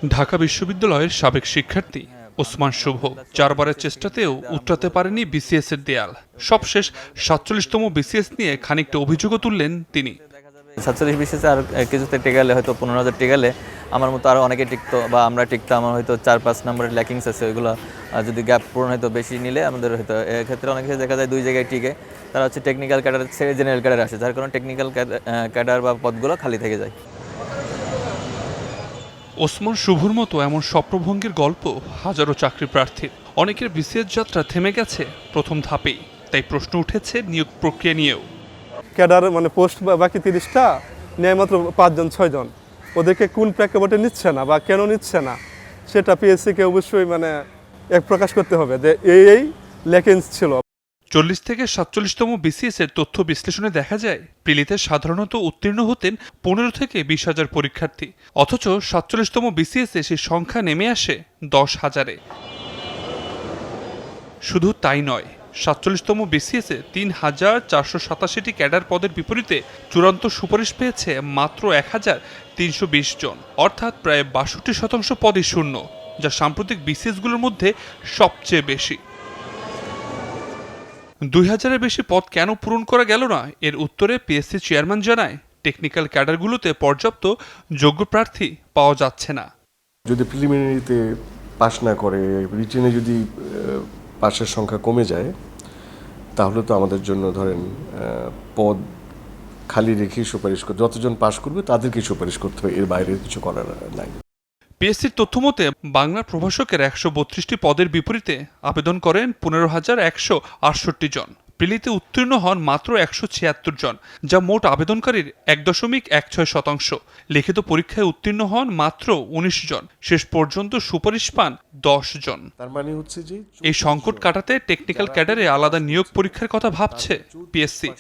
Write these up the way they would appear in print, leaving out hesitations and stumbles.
ঢাকা বিশ্ববিদ্যালয়ের সাবেক শিক্ষার্থী ওসমান শুভ 4 বারের চেষ্টাতেও উতরাতে পারেনি বিসিএস এর দেয়াল। সবশেষ 47তম বিসিএস নিয়ে খানিকটা অভিযোগও তুললেন তিনি। 47 বিসিএস আর কিছুতে টেকালে হয়তো 15,000 টেকালে আমার মতো আরও অনেকে টিকতো বা আমরা টিকতাম। আমার হয়তো 4-5 নম্বরের ল্যাকিংস আছে, ওইগুলো যদি গ্যাপ পূরণ হয়তো বেশি নিলে আমাদের হয়তো এক্ষেত্রে অনেক ক্ষেত্রে দেখা যায় 2 জায়গায় টিকে। তারা হচ্ছে টেকনিক্যাল ক্যাডার ছেড়ে জেনারেল ক্যাডার আসে, যার কারণে টেকনিক্যাল ক্যাডার বা পদগুলো খালি থেকে যায়। ওসমান শুভর মতো এমন স্বপ্নভঙ্গের গল্প হাজারো চাকরি প্রার্থীর। অনেকের বিসিএস যাত্রা থেমে গেছে প্রথম ধাপেই, তাই প্রশ্ন উঠেছে নিয়োগ প্রক্রিয়া নিয়েও। ক্যাডার পোস্ট বাকি 30টা, নেয় মাত্র 5 জন 6 জন। ওদেরকে কোন প্রেক্ষাপটে নিচ্ছে না বা কেন নিচ্ছে না সেটা পিএসসিকে অবশ্যই এক প্রকাশ করতে হবে যে এই ল্যাকেন্স ছিল। 40 থেকে 47তম বিসিএস এর তথ্য বিশ্লেষণে দেখা যায় প্রিলিতে সাধারণত উত্তীর্ণ হতেন 15 থেকে 20,000 পরীক্ষার্থী, অথচ 47তম বিসিএস এ সেই সংখ্যা নেমে আসে 10,000-এ। শুধু তাই নয়, 47তম বিসিএস এ 3,487টি ক্যাডার পদের বিপরীতে চূড়ান্ত সুপারিশ পেয়েছে মাত্র 1,320 জন, অর্থাৎ প্রায় 62% পদই শূন্য, যা সাম্প্রতিক বিসিএসগুলোর মধ্যে সবচেয়ে বেশি। 2,000-এর বেশি পদ কেন পূরণ করা গেল না, এর উত্তরে পিএসসি চেয়ারম্যান জানায় টেকনিক্যাল ক্যাডারগুলোতে পর্যাপ্ত যোগ্য প্রার্থী পাওয়া যাচ্ছে না। যদি প্রিলিমিনারিতে পাশ না করে, রিটেনে যদি পাশের সংখ্যা কমে যায়, তাহলে তো আমাদের জন্য ধরেন পদ খালি রেখে সুপারিশ করতে, যতজন পাশ করবে তাদেরকে সুপারিশ করতে হবে, এর বাইরে কিছু করার নাই। পিএসসির তথ্যমতে বাংলা প্রভাষকের 132টি পদের বিপরীতে আবেদন করেন 15,168 জন। প্রিলিতে উত্তীর্ণ হন মাত্র 176 জন, যা মোট আবেদনকারীর 1.16%। লিখিত পরীক্ষায় উত্তীর্ণ হন মাত্র 19 জন। শেষ পর্যন্ত সুপারিশ পান 10 জন। তার মানে হচ্ছে যে এই সংকট কাটাতে টেকনিক্যাল ক্যাডারে আলাদা নিয়োগ পরীক্ষার কথা ভাবছে পিএসসি।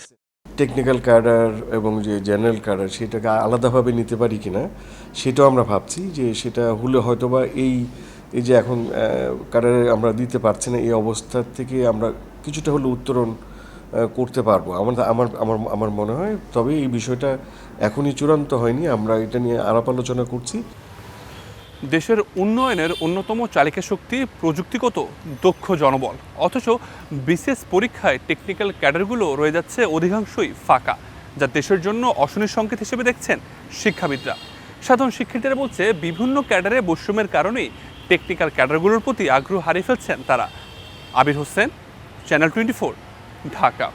টেকনিক্যাল ক্যাডার এবং যে জেনারেল ক্যাডার সেটাকে আলাদাভাবে নিতে পারি কিনা সেটাও আমরা ভাবছি, যে সেটা হলে হয়তোবা এই যে এখন ক্যাডারে আমরা দিতে পারছি না, এই অবস্থা থেকে আমরা কিছুটা হলে উত্তরণ করতে পারবো আমার মনে হয়। তবে এই বিষয়টা এখনই চূড়ান্ত হয়নি, আমরা এটা নিয়ে আলাপ আলোচনা করছি। দেশের উন্নয়নের অন্যতম চালিকা শক্তি প্রযুক্তিগত দক্ষ জনবল, অথচ বিসিএস পরীক্ষায় টেকনিক্যাল ক্যাডারগুলো রয়ে যাচ্ছে অধিকাংশই ফাঁকা, যা দেশের জন্য অশনির সংকেত হিসেবে দেখছেন শিক্ষাবিদরা। সাধারণ শিক্ষার্থীরা বলছে বিভিন্ন ক্যাডারে বৈষম্যের কারণেই টেকনিক্যাল ক্যাডারগুলোর প্রতি আগ্রহ হারিয়ে ফেলছেন তারা। আবির হোসেন, চ্যানেল 24, ঢাকা।